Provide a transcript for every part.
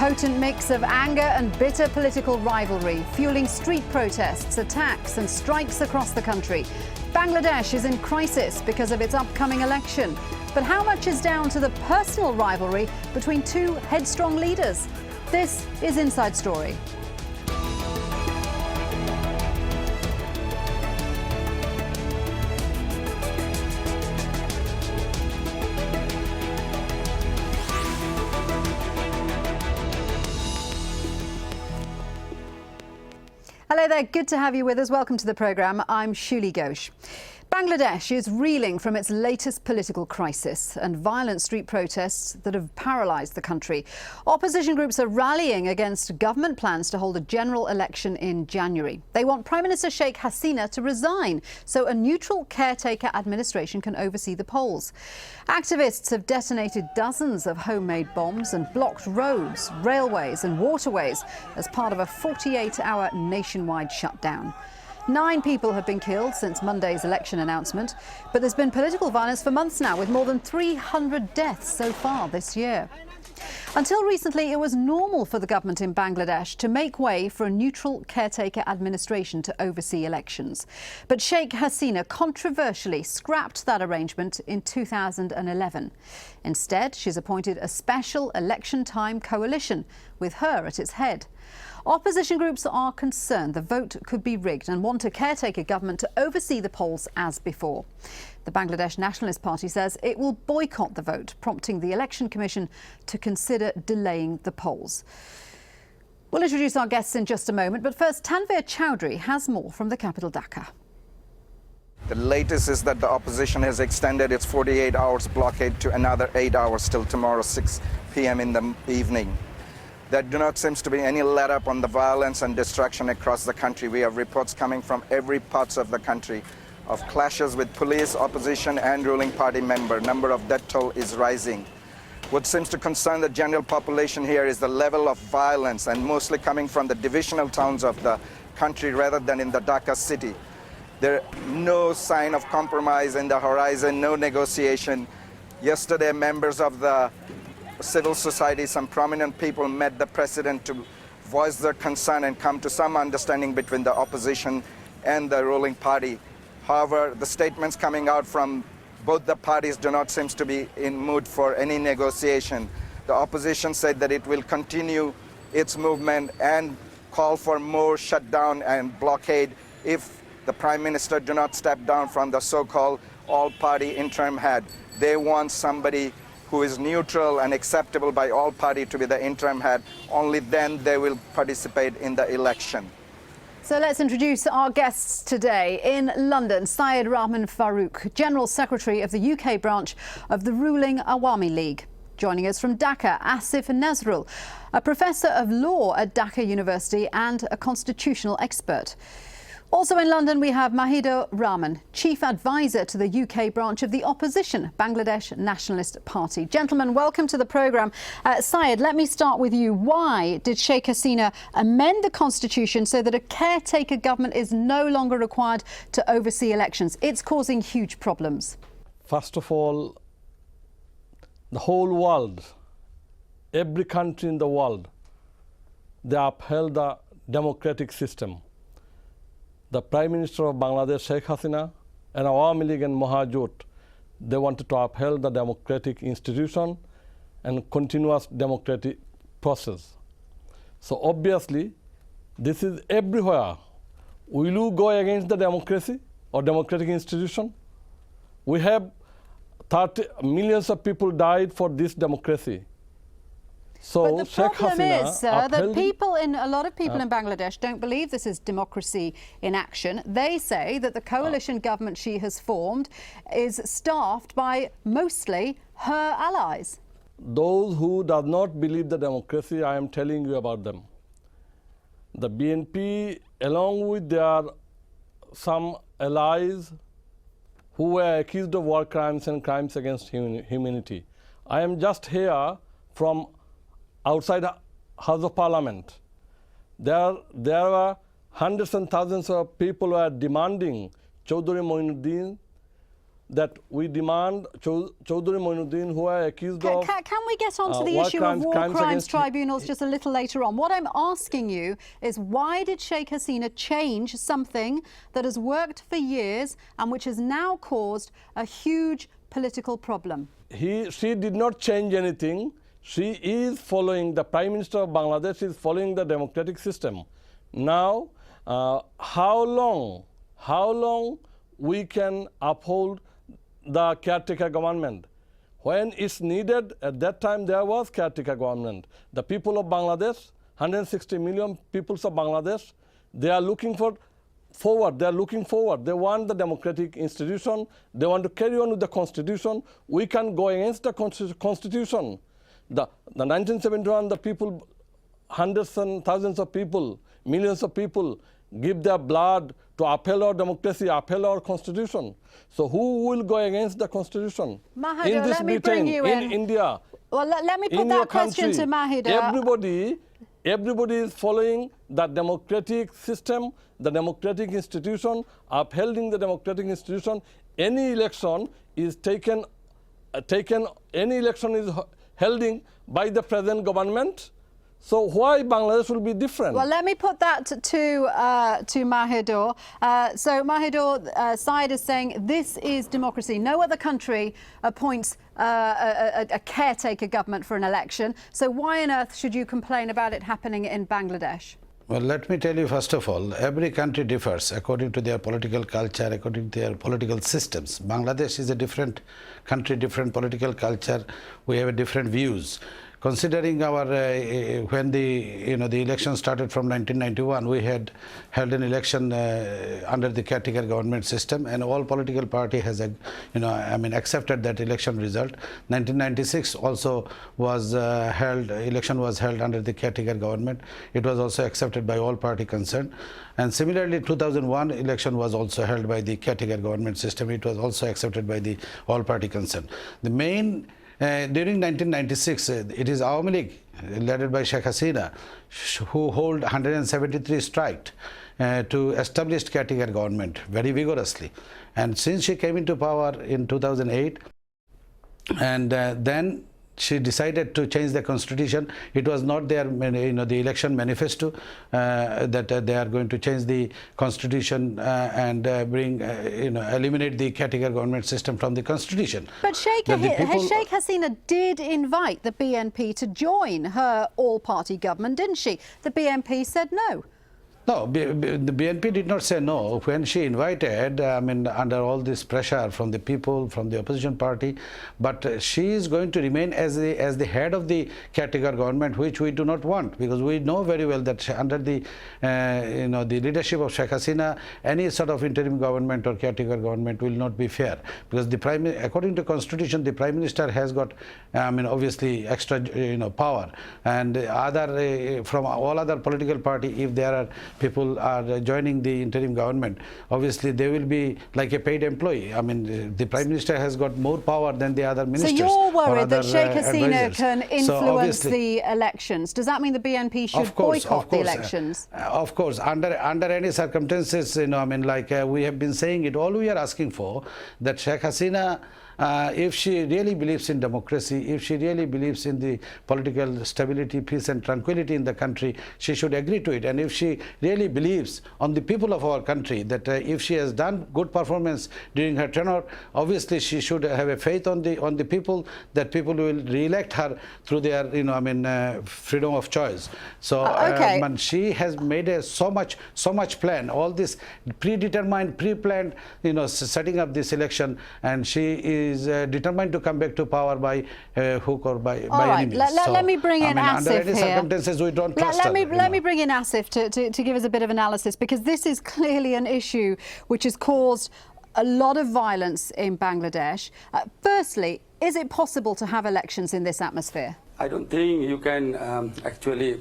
potent mix of anger and bitter political rivalry, fueling street protests, attacks and strikes across the country. Bangladesh is in crisis because of its upcoming election. But how much is down to the personal rivalry between two headstrong leaders? This is Inside Story. Hello there, good to have you with us. Welcome to the programme. I'm Shuli Ghosh. Bangladesh is reeling from its latest political crisis and violent street protests that have paralysed the country. Opposition groups are rallying against government plans to hold a general election in January. They want Prime Minister Sheikh Hasina to resign so a neutral caretaker administration can oversee the polls. Activists have detonated dozens of homemade bombs and blocked roads, railways and waterways as part of a 48-hour nationwide shutdown. 9 people have been killed since Monday's election announcement, but there's been political violence for months now, with more than 300 deaths so far this year. Until recently, it was normal for the government in Bangladesh to make way for a neutral caretaker administration to oversee elections. But Sheikh Hasina controversially scrapped that arrangement in 2011. Instead, she's appointed a special election time coalition with her at its head. Opposition groups are concerned the vote could be rigged and want a caretaker government to oversee the polls as before. The Bangladesh Nationalist Party says it will boycott the vote, prompting the Election Commission to consider delaying the polls. We'll introduce our guests in just a moment, but first, Tanveer Chowdhury has more from the capital, Dhaka. The latest is that the opposition has extended its 48 hours blockade to another 8 hours till tomorrow 6 p.m. in the evening. There do not seem to be any let-up on the violence and destruction across the country. We have reports coming from every part of the country of clashes with police, opposition and ruling party member. Number of death toll is rising. What seems to concern the general population here is the level of violence, and mostly coming from the divisional towns of the country rather than in the Dhaka city. There is no sign of compromise in the horizon, no negotiation. Yesterday, members of the civil society, some prominent people met the president to voice their concern and come to some understanding between the opposition and the ruling party. However, the statements coming out from both the parties do not seem to be in mood for any negotiation. The opposition said that it will continue its movement and call for more shutdown and blockade if the prime minister do not step down from the so-called all-party interim head. They want somebody who is neutral and acceptable by all parties to be the interim head. Only then they will participate in the election. So let's introduce our guests today. In London, Syed Rahman Farouk, General Secretary of the UK branch of the ruling Awami League. Joining us from Dhaka, Asif Nazrul, a Professor of Law at Dhaka University and a constitutional expert. Also in London, we have Mahidur Rahman, Chief Advisor to the UK branch of the opposition Bangladesh Nationalist Party. Gentlemen, welcome to the programme. Syed, let me start with you. Why did Sheikh Hasina amend the constitution so that a caretaker government is no longer required to oversee elections? It's causing huge problems. First of all, the whole world, every country in the world, they upheld the democratic system. The Prime Minister of Bangladesh, Sheikh Hasina, and Awami League and Mahajut, they wanted to uphold the democratic institution and continuous democratic process. So obviously, this is everywhere. Will you go against the democracy or democratic institution? We have 30 millions of people died for this democracy. So but the problem is, sir, that a lot of people in Bangladesh don't believe this is democracy in action. They say that the coalition government she has formed is staffed by mostly her allies. Those who do not believe the democracy, I am telling you about them. The BNP, along with their some allies who were accused of war crimes and crimes against humanity. I am just here from outside House of Parliament. There were hundreds and thousands of people who are demanding Chaudhry Moinuddin that we demand Chaudhry Moinuddin, who are accused of... Can we get on to the war issue of war crimes against tribunals just a little later on? What I'm asking you is, why did Sheikh Hasina change something that has worked for years and which has now caused a huge political problem? She did not change anything. She is following, the Prime Minister of Bangladesh is following the democratic system. Now, how long we can uphold the caretaker government? When it's needed, at that time there was caretaker government. The people of Bangladesh, 160 million people of Bangladesh, they are looking forward. They are looking forward. They want the democratic institution. They want to carry on with the constitution. We can go against the constitution. The 1971, the people, hundreds and thousands of people, millions of people, give their blood to uphold our democracy, uphold our constitution. So who will go against the constitution? Mahidor, in this let me Britain, bring you in India, well, let me put that question to Mahidor. Everybody is following the democratic system, the democratic institution, upholding the democratic institution. Any election is any election is held by the present government. So why Bangladesh will be different? Well, let me put that to Mahidor. So Mahidor, Syed is saying this is democracy. No other country appoints a caretaker government for an election. So why on earth should you complain about it happening in Bangladesh? Well, let me tell you, first of all, every country differs according to their political culture, according to their political systems. Bangladesh is a different country, different political culture. We have different views. Considering our when the election started from 1991, we had held an election under the caretaker government system, and all political party has accepted that election result. 1996 also was election was held under the caretaker government. It was also accepted by all party concerned. And similarly, 2001 election was also held by the caretaker government system. It was also accepted by the all party concerned. The main during 1996, it is Awami League, led by Sheikh Hasina, who hold 173 striked to establish caretaker government very vigorously. And since she came into power in 2008, and then she decided to change the constitution. It was not their, the election manifesto that they are going to change the constitution and eliminate the caretaker government system from the constitution. But Sheikh Hasina did invite the BNP to join her all-party government, didn't she? The BNP said no. No, the BNP did not say no. When she invited, under all this pressure from the people, from the opposition party, but she is going to remain as the head of the caretaker government, which we do not want, because we know very well that under the the leadership of Sheikh Hasina, any sort of interim government or caretaker government will not be fair, because according to constitution, the Prime Minister has got obviously extra power, and from all other political party, if there are people are joining the interim government, obviously they will be like a paid employee. The Prime Minister has got more power than the other ministers. So you're worried that Sheikh Hasina can influence the elections. Does that mean the BNP should boycott the elections? Of course, under any circumstances, we have been saying it, all we are asking for, that Sheikh Hasina, if she really believes in democracy, if she really believes in the political stability, peace and tranquility in the country, she should agree to it. And if she really believes on the people of our country, that if she has done good performance during her tenure, obviously she should have a faith on the people, that people will re-elect her through their freedom of choice. So she has made so much plan, all this predetermined, pre-planned, setting up this election, and she is determined to come back to power by hook or by any means. Let me bring in Asif under any here. circumstances, we don't trust Let me bring in Asif to give us a bit of analysis, because this is clearly an issue which has caused a lot of violence in Bangladesh. Firstly, is it possible to have elections in this atmosphere? I don't think you can actually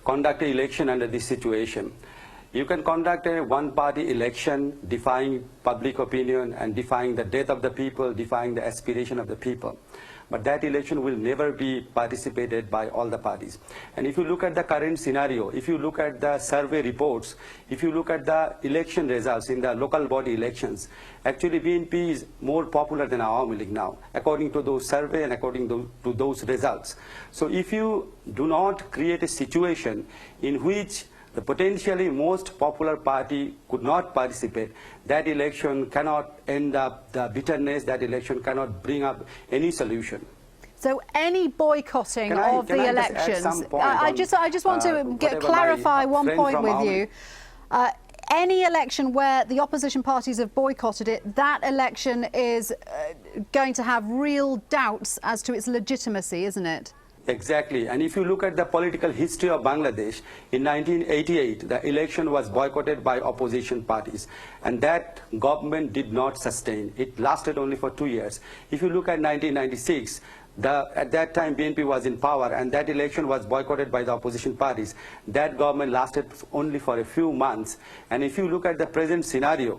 conduct an election under this situation. You can conduct a one-party election defying public opinion and defying the death of the people, defying the aspiration of the people. But that election will never be participated by all the parties. And if you look at the current scenario, if you look at the survey reports, if you look at the election results in the local body elections, actually BNP is more popular than Awami League now, according to those surveys and according to those results. So if you do not create a situation in which the potentially most popular party could not participate, that election cannot end up the bitterness, that election cannot bring up any solution. So any boycotting of the elections, I just want to clarify one point with you. Any election where the opposition parties have boycotted it, that election is going to have real doubts as to its legitimacy, isn't it? Exactly. And if you look at the political history of Bangladesh, in 1988, the election was boycotted by opposition parties. And that government did not sustain. It lasted only for 2 years. If you look at 1996, at that time BNP was in power and that election was boycotted by the opposition parties. That government lasted only for a few months. And if you look at the present scenario,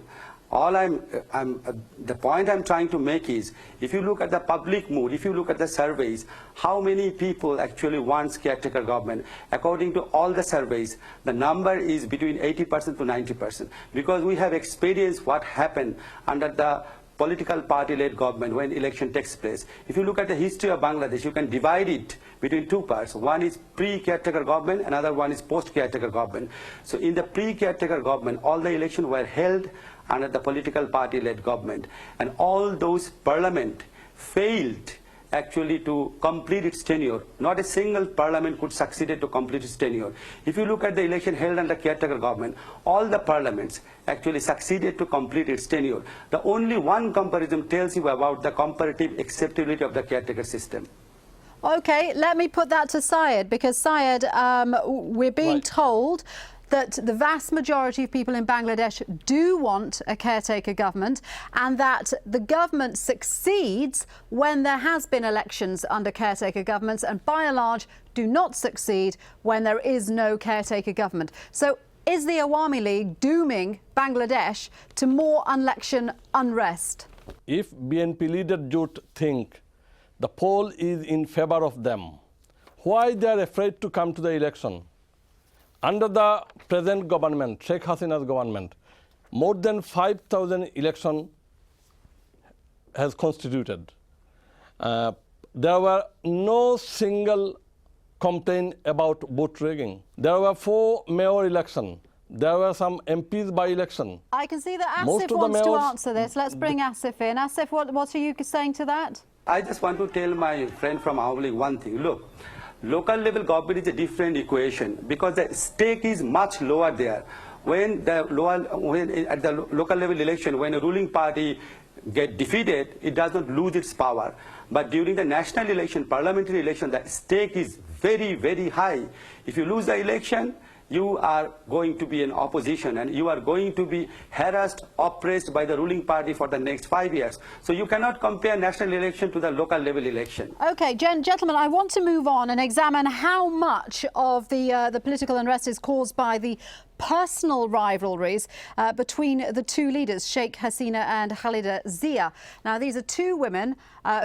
the point I'm trying to make is, if you look at the public mood, if you look at the surveys, how many people actually want caretaker government? According to all the surveys, the number is between 80% to 90%, because we have experienced what happened under the political party-led government when election takes place. If you look at the history of Bangladesh, you can divide it between two parts. One is pre-caretaker government, another one is post-caretaker government. So in the pre-caretaker government, all the elections were held under the political party-led government. And all those parliament failed actually to complete its tenure. Not a single parliament could succeed to complete its tenure. If you look at the election held under caretaker government, all the parliaments actually succeeded to complete its tenure. The only one comparison tells you about the comparative acceptability of the caretaker system. Okay, let me put that to Syed, because Syed, we're being told that the vast majority of people in Bangladesh do want a caretaker government, and that the government succeeds when there has been elections under caretaker governments, and by and large do not succeed when there is no caretaker government. So is the Awami League dooming Bangladesh to more election unrest? If BNP leader youth think the poll is in favor of them, why they are afraid to come to the election? Under the present government, Sheikh Hasina's government, more than 5,000 election has constituted. There were no single complaint about vote rigging. There were 4 mayor elections. There were some MPs by election. I can see that Asif wants to answer this. Let's bring Asif in. Asif, what are you saying to that? I just want to tell my friend from Awami League one thing. Look, local level government is a different equation because the stake is much lower there. When at the local level election, when a ruling party gets defeated, it does not lose its power. But during the national election, parliamentary election, the stake is very, very high. If you lose the election, you are going to be in opposition and you are going to be harassed, oppressed by the ruling party for the next 5 years. So you cannot compare national election to the local level election. Okay, gentlemen, I want to move on and examine how much of the political unrest is caused by the personal rivalries between the two leaders, Sheikh Hasina and Khalida Zia. Now, these are two women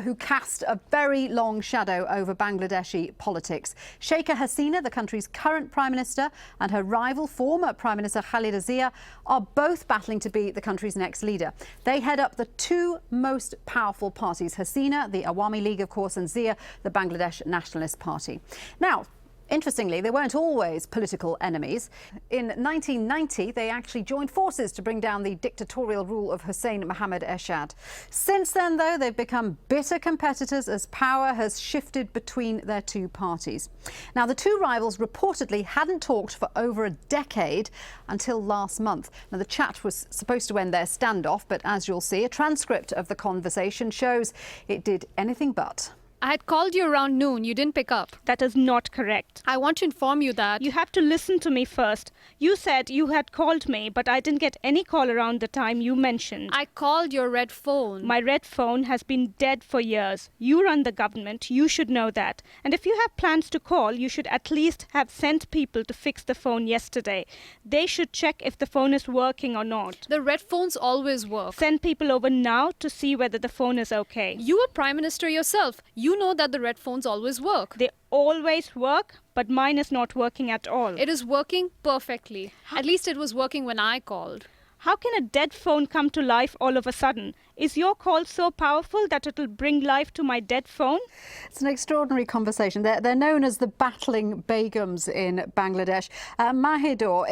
who cast a very long shadow over Bangladeshi politics. Sheikh Hasina, the country's current Prime Minister, and her rival, former Prime Minister Khalida Zia, are both battling to be the country's next leader. They head up the two most powerful parties, Hasina, the Awami League, of course, and Zia, the Bangladesh Nationalist Party. Now, interestingly, they weren't always political enemies. In 1990, they actually joined forces to bring down the dictatorial rule of Hussein Mohammed Ershad. Since then, though, they've become bitter competitors as power has shifted between their two parties. Now, the two rivals reportedly hadn't talked for over a decade until last month. Now, the chat was supposed to end their standoff, but as you'll see, a transcript of the conversation shows it did anything but. I had called you around noon. You didn't pick up. That is not correct. I want to inform you that You have to listen to me first. You said you had called me, but I didn't get any call around the time you mentioned. I called your red phone. My red phone has been dead for years. You run the government. You should know that. And if you have plans to call, you should at least have sent people to fix the phone yesterday. They should check if the phone is working or not. The red phones always work. Send people over now to see whether the phone is okay. You were Prime Minister yourself. You know that the red phones always work. They always work, but mine is not working at all. It is working perfectly. At least it was working when I called. How can a dead phone come to life all of a sudden? Is your call so powerful that it will bring life to my dead phone? It's an extraordinary conversation. They're known as the battling Begums in Bangladesh. Mahidor,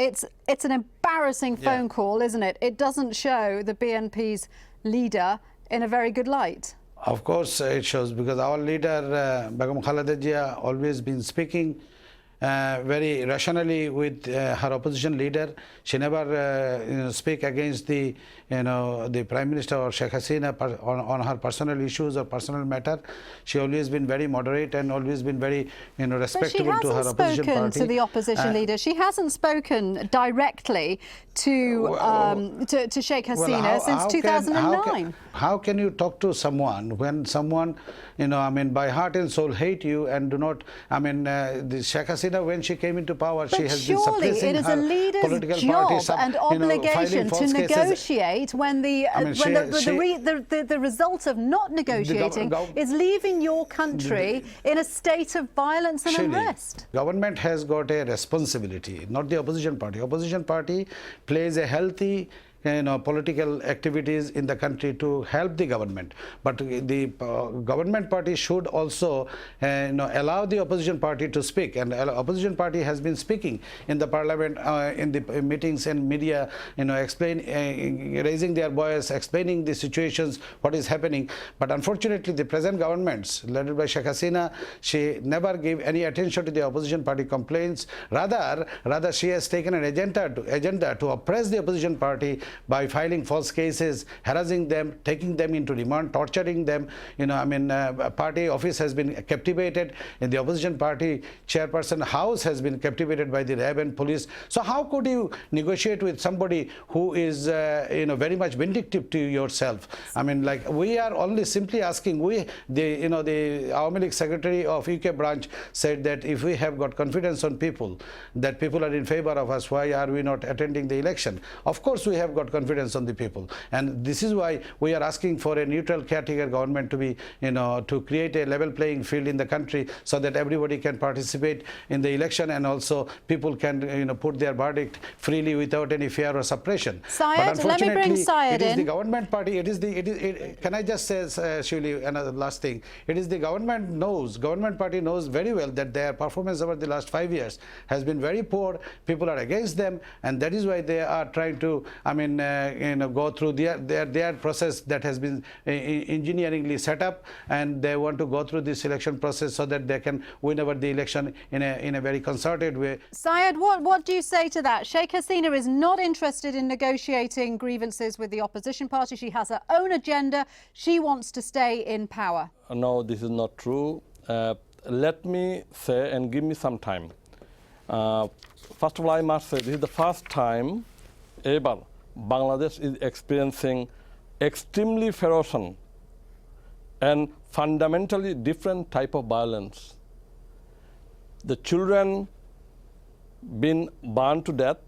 it's an embarrassing phone call, isn't it? It doesn't show the BNP's leader in a very good light. Of course it shows, because our leader, Begum Khaleda Jia, always been speaking very rationally with her opposition leader. She never speak against the Prime Minister or Sheikh Hasina on her personal issues or personal matter. She always been very moderate and always been very respectable to her opposition But she hasn't spoken party. to the opposition leader. She hasn't spoken directly to Sheikh Hasina since 2009. How can you talk to someone when someone, by heart and soul hate you and do not, the Sheikh Hasina, when she came into power, But she has been surely suppressing it is a her leader's political job party, and obligation to negotiate when the result of not negotiating is leaving your country in a state of violence and unrest. Government has got a responsibility, not the opposition party. Opposition party plays a healthy political activities in the country to help the government, but the government party should also allow the opposition party to speak, and opposition party has been speaking in the parliament, in the meetings and media, raising their voice, explaining the situations, what is happening. But unfortunately the present governments led by Sheikh Hasina, she never gave any attention to the opposition party complaints. Rather she has taken an agenda to oppress the opposition party by filing false cases, harassing them, taking them into remand, torturing them. Party office has been captivated, and the opposition party chairperson house has been captivated by the RAB and police. So how could you negotiate with somebody who is very much vindictive to yourself? We are only simply asking. The Awami League Secretary of UK branch said that if we have got confidence on people, that people are in favor of us, why are we not attending the election? Of course we have got confidence on the people, and this is why we are asking for a neutral caretaker government to be, to create a level playing field in the country, so that everybody can participate in the election, and also people can, put their verdict freely without any fear or suppression. Syed, let me bring Syed in. It is the government party. Can I just say, Shuli, another last thing? It is the government party knows very well that their performance over the last 5 years has been very poor. People are against them, and that is why they are trying to, go through their process that has been engineeringly set up, and they want to go through this election process so that they can win over the election in a very concerted way. Syed, what do you say to that? Sheikh Hasina is not interested in negotiating grievances with the opposition party. She has her own agenda. She wants to stay in power. No, this is not true. Let me say, and give me some time. First of all, I must say, this is the first time ever Bangladesh is experiencing extremely ferocious and fundamentally different type of violence. The children been burned to death.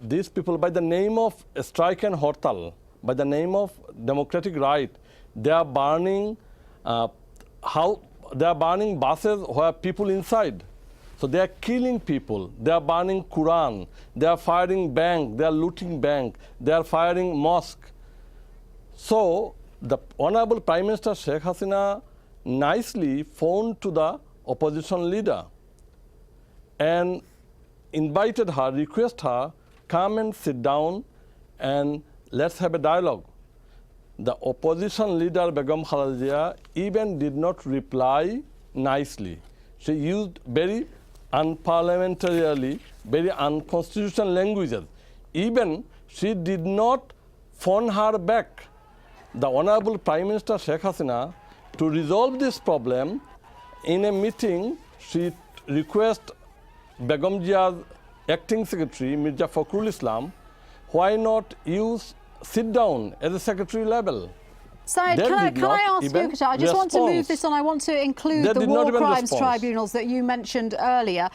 These people, by the name of strike and hortal, by the name of democratic right, they are burning buses where people inside. So they are killing people, they are burning Quran, they are firing bank, they are looting bank, they are firing mosque. So the Honorable Prime Minister Sheikh Hasina nicely phoned to the opposition leader and invited her, request her, come and sit down and let's have a dialogue. The opposition leader Begum Khaleda Jia even did not reply nicely. She used very unparliamentarily, very unconstitutional languages. Even she did not phone her back. The Honorable Prime Minister Sheikh Hasina To resolve this problem, in a meeting, she requests Begum Jia's acting secretary, Mirza Fakhrul Islam, why not use sit down at the secretary level? Syed, can I ask you, I just want to move this on. I want to include the war crimes tribunals that you mentioned earlier.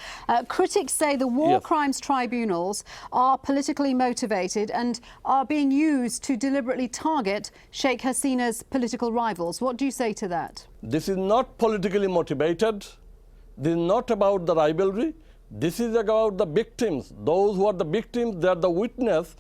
Critics say the war crimes tribunals are politically motivated and are being used to deliberately target Sheikh Hasina's political rivals. What do you say to that? This is not politically motivated. This is not about the rivalry. This is about the victims. Those who are the victims, they are the witness.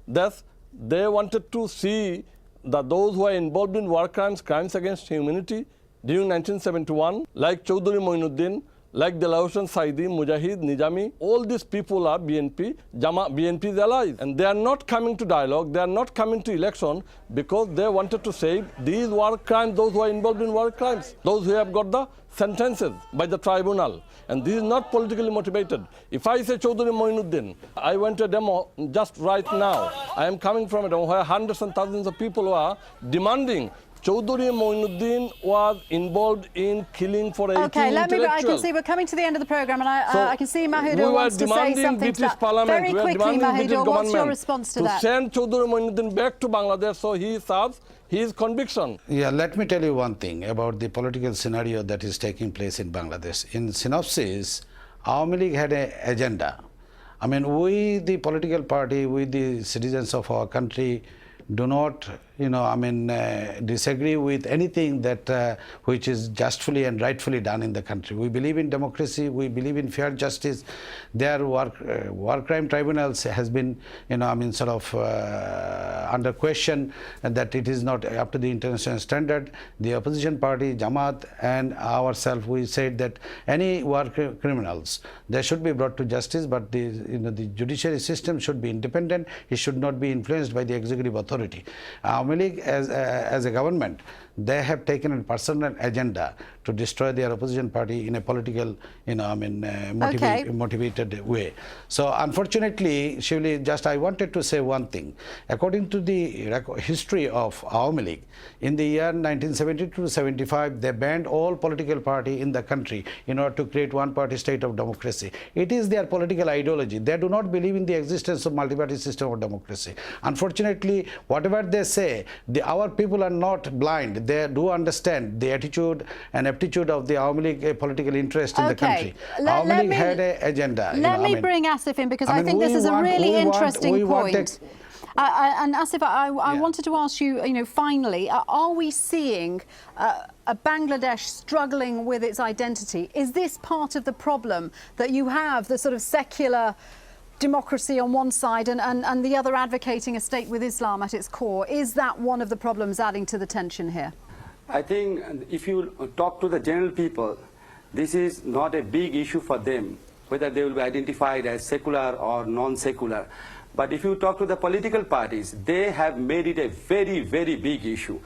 That they wanted to see that those who are involved in war crimes, crimes against humanity during 1971, like Chaudhry Moinuddin, like Delawar Hossain Saidi, Mujahid, Nizami, all these people are BNP's allies. And they are not coming to dialogue, they are not coming to election because they wanted to save these war crimes, those who are involved in war crimes, those who have got the sentences by the tribunal. And this is not politically motivated. If I say Chaudhry Moinuddin, I went to a demo just right now. I am coming from a demo where hundreds and thousands of people are demanding. Chaudhry Moinuddin was involved in killing for 18 intellectuals. I can see we're coming to the end of the programme, and I can see Mahidul wants to say something to that. Very quickly, Mahidul, what's your response to that? To send Chaudhry Moinuddin back to Bangladesh so he serves his conviction. Yeah, let me tell you one thing about the political scenario that is taking place in Bangladesh. In synopsis, Awami League had an agenda. I mean, we, the political party, we, the citizens of our country, do not, disagree with anything that which is justly and rightfully done in the country. We believe in democracy. We believe in fair justice. Their war crime tribunals has been, under question, and that it is not up to the international standard. The opposition party, Jamaat, and ourselves, we said that any war criminals, they should be brought to justice, but the judiciary system should be independent. It should not be influenced by the executive authority. Awami League as a government, they have taken a personal agenda to destroy their opposition party in a political, motivated way. So unfortunately, Shivli, just I wanted to say one thing. According to the history of Awami League, in the year 1972-75, they banned all political party in the country in order to create one-party state of democracy. It is their political ideology. They do not believe in the existence of multi-party system of democracy. Unfortunately, whatever they say, our people are not blind. They do understand the attitude and aptitude of the Awami League political interest in the country. Awami League had an agenda. Let me bring Asif in, because I think this is a really interesting point. And Asif, I wanted to ask you, finally, are we seeing a Bangladesh struggling with its identity? Is this part of the problem, that you have the sort of secular democracy on one side and the other advocating a state with Islam at its core? Is that one of the problems adding to the tension here? I think if you talk to the general people, this is not a big issue for them, whether they will be identified as secular or non-secular. But if you talk to the political parties, they have made it a very, very big issue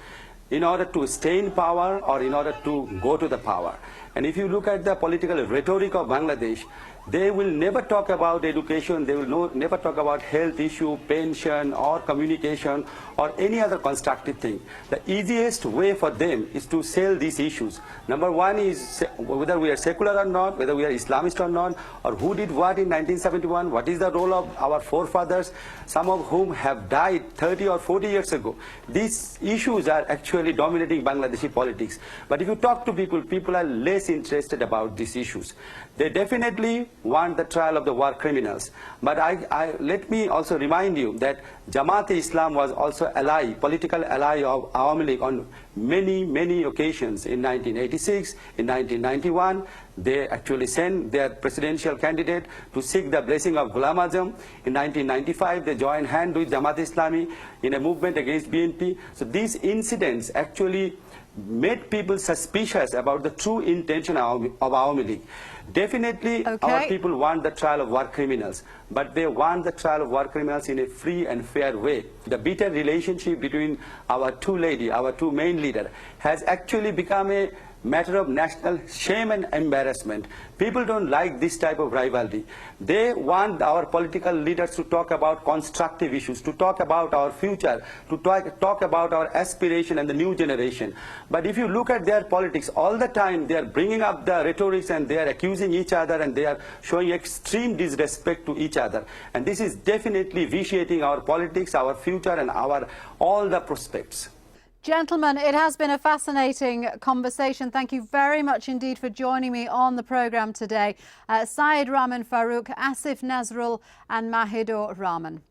in order to stay in power or in order to go to the power. And if you look at the political rhetoric of Bangladesh, they will never talk about education, they will never talk about health issue, pension or communication or any other constructive thing. The easiest way for them is to sell these issues. Number one is whether we are secular or not, whether we are Islamist or not, or who did what in 1971, what is the role of our forefathers, some of whom have died 30 or 40 years ago. These issues are actually dominating Bangladeshi politics. But if you talk to people, people are less interested about these issues. They definitely want the trial of the war criminals. But let me also remind you that Jamaat-e-Islam was also ally, political ally of Awami League on many, many occasions. In 1986, in 1991, they actually sent their presidential candidate to seek the blessing of Ghulam Azam. In 1995, they joined hand with Jamaat-e-Islami in a movement against BNP. So these incidents actually made people suspicious about the true intention of Awami League. Definitely, our people want the trial of war criminals, but they want the trial of war criminals in a free and fair way. The bitter relationship between our two main leaders, has actually become a matter of national shame and embarrassment. People don't like this type of rivalry. They want our political leaders to talk about constructive issues, to talk about our future, to talk about our aspiration and the new generation. But if you look at their politics, all the time they are bringing up the rhetorics and they are accusing each other and they are showing extreme disrespect to each other. And this is definitely vitiating our politics, our future and all the prospects. Gentlemen, it has been a fascinating conversation. Thank you very much indeed for joining me on the programme today. Syed Rahman Farouk, Asif Nazrul and Mahidur Rahman.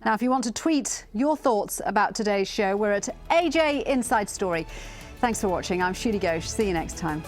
Now, if you want to tweet your thoughts about today's show, we're at AJ Inside Story. Thanks for watching. I'm Shuli Ghosh. See you next time.